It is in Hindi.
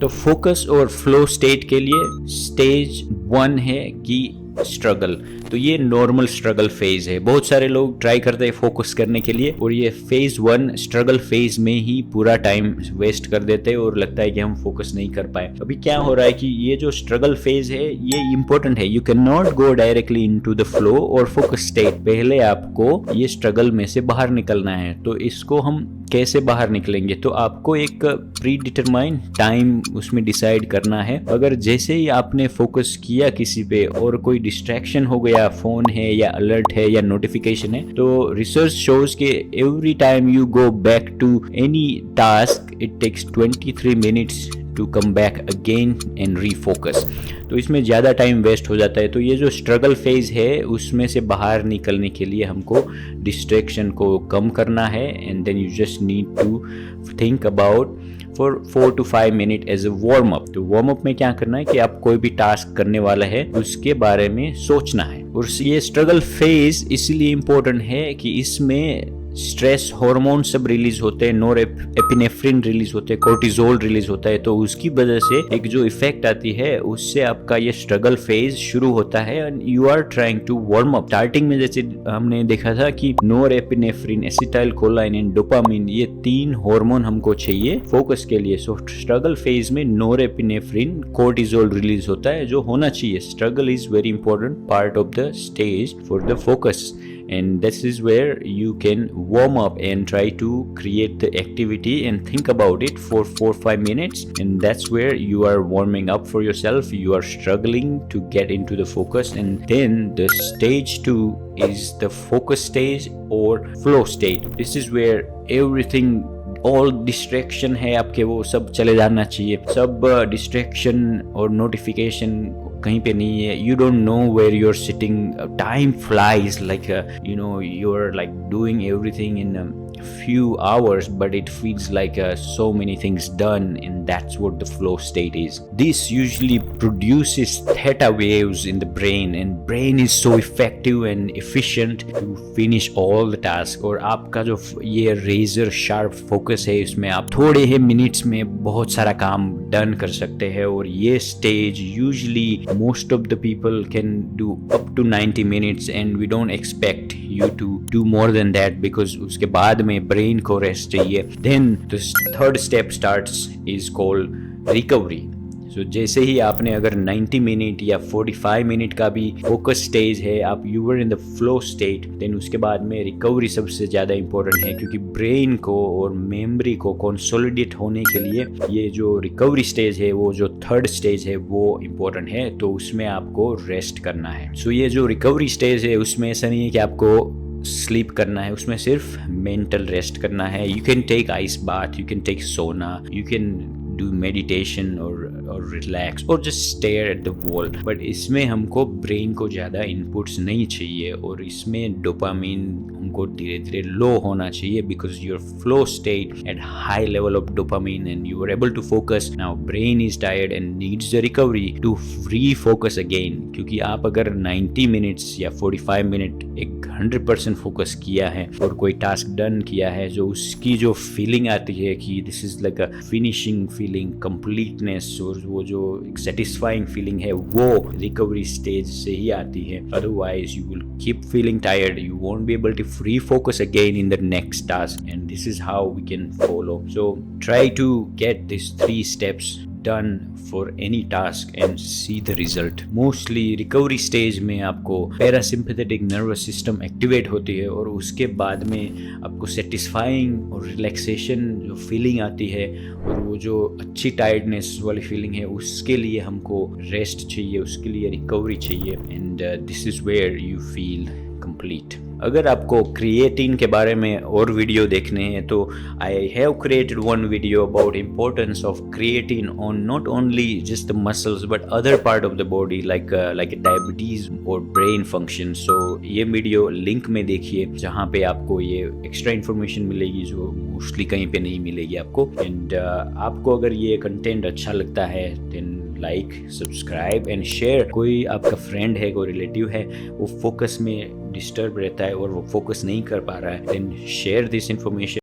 तो फोकस और फ्लो स्टेट के लिए स्टेज 1 है कि स्ट्रगल। तो ये नॉर्मल स्ट्रगल फेज है। बहुत सारे लोग ट्राई करते हैं फोकस करने के लिए और ये फेज 1 स्ट्रगल फेज में ही पूरा टाइम वेस्ट कर देते हैं और लगता है कि हम फोकस नहीं कर पाए। अभी क्या हो रहा है कि ये जो स्ट्रगल फेज है ये इंपॉर्टेंट है। You can not go directly into the flow और फोकस स्टेट। पहले आपको ये स्ट्रगल में से बाहर निकलना है। तो इसको हम कैसे बाहर निकलेंगे? तो आपको एक प्री डिटरमाइन टाइम उसमें डिसाइड करना है। अगर जैसे ही आपने फोकस किया किसी पे और कोई डिस्ट्रैक्शन हो गया, फोन है या अलर्ट है या नोटिफिकेशन है, तो रिसर्च शोज के every time you go back to any task it takes 23 minutes to come back again and refocus. तो इसमें ज़्यादा टाइम वेस्ट हो जाता है। तो ये जो स्ट्रगल फेज है उसमें से बाहर निकलने के लिए हमको डिस्ट्रैक्शन को कम करना है and then you just need to think about for 4 to 5 minute as a warm up. तो वार्म अप में क्या करना है कि आप कोई भी टास्क करने वाला है उसके बारे में सोचना है। और ये स्ट्रगल फेज इसलिए इम्पोर्टेंट है कि इसमें स्ट्रेस हार्मोन सब रिलीज होते हैं, नोरेपिनेफ्रिन रिलीज होते हैं, कोर्टिजोल रिलीज होता है। तो उसकी वजह से एक जो इफेक्ट आती है उससे आपका ये स्ट्रगल फेज शुरू होता है and you are trying to warm up. Starting में जैसे हमने देखा था कि नोरेपिनेफ्रिन, एसिटाइलकोलाइन एंड डोपामिन, ये 3 हार्मोन हमको चाहिए फोकस के लिए। सो स्ट्रगल फेज में नोरेपिनेफ्रिन, कोर्टिजोल रिलीज होता है जो होना चाहिए। Struggle is very important part of the stage for the focus and this is where you can warm up and try to create the activity and think about it for 4-5 minutes, and that's where you are warming up for yourself. You are struggling to get into the focus, and then the stage 2 is the focus stage or flow state. This is where everything, all distraction है आपके वो सब चले जाना चाहिए। सब distraction और notification कहीं पे नहीं है। You don't know where you're sitting. Time flies like you're like doing everything in a few hours, but it feels like so many things done, and that's what the flow state is. This usually produces theta waves in the brain, and brain is so effective and efficient to finish all the tasks. और आपका जो ये razor sharp focus है इसमें आप थोड़े ही मिनट्स में बहुत सारा काम डन कर सकते हैं। और ये stage usually most of the people can do up to 90 minutes, and we don't expect you to do more than that because उसके बाद में ब्रेन को रेस्ट चाहिए। Then the third step starts is called recovery. So जैसे ही आपने अगर 90 मिनट या 45 मिनट का भी फोकस स्टेज है, आप you were in the flow state, then उसके बाद में रिकवरी सबसे ज़्यादा इंपॉर्टेंट है क्योंकि ब्रेन को और मेमोरी को कंसोलिडेट होने के लिए ये जो रिकवरी स्टेज है, वो जो थर्ड स्टेज है, वो इम्पोर्टेंट है। तो उसमें आपको रेस्ट करना है। सो ये जो रिकवरी स्टेज है उसमें ऐसा नहीं है कि आपको स्लीप करना है, उसमें सिर्फ मेंटल रेस्ट करना है। You can take ice bath, you can take sauna, you can do meditation or relax or just stare at the wall, but इसमें हमको ब्रेन को ज़्यादा इनपुट्स नहीं चाहिए और इसमें डोपामिन हमको धीरे धीरे लो होना चाहिए because your flow state at high level of dopamine and you are able to focus. Now brain is tired and needs the recovery to refocus again, क्योंकि आप अगर 90 मिनट्स या 45 मिनट एक 100% फोकस किया है और कोई टास्क डन किया है, जो उसकी जो फीलिंग आती है कि this is like a finishing feeling, completeness, और वो जो एक सेटिस्फाइंग फीलिंग है, वो रिकवरी स्टेज से ही आती है। Otherwise you will keep feeling tired, you won't be able to refocus again in the next task, and this is how we can follow. So try to get these 3 steps done for any task and see the result. Mostly recovery stage में आपको parasympathetic nervous system activate होती है और उसके बाद में आपको satisfying और relaxation जो feeling आती है और वो जो अच्छी tiredness वाली feeling है, उसके लिए हमको rest चाहिए, उसके लिए recovery चाहिए, and this is where you feel complete. अगर आपको क्रिएटिन के बारे में और वीडियो देखने हैं तो I have created one video about importance of creatine on not only just the muscles but other part of the body like diabetes और ब्रेन फंक्शन। सो ये वीडियो लिंक में देखिए जहाँ पे आपको ये एक्स्ट्रा इन्फॉर्मेशन मिलेगी जो मोस्टली कहीं पे नहीं मिलेगी आपको। एंड आपको अगर ये कंटेंट अच्छा लगता है then like, subscribe and share. कोई आपका फ्रेंड है, कोई रिलेटिव है, वो फोकस में डिस्टर्ब रहता है और वो फोकस नहीं कर पा रहा है, देन शेयर दिस इन्फॉर्मेशन।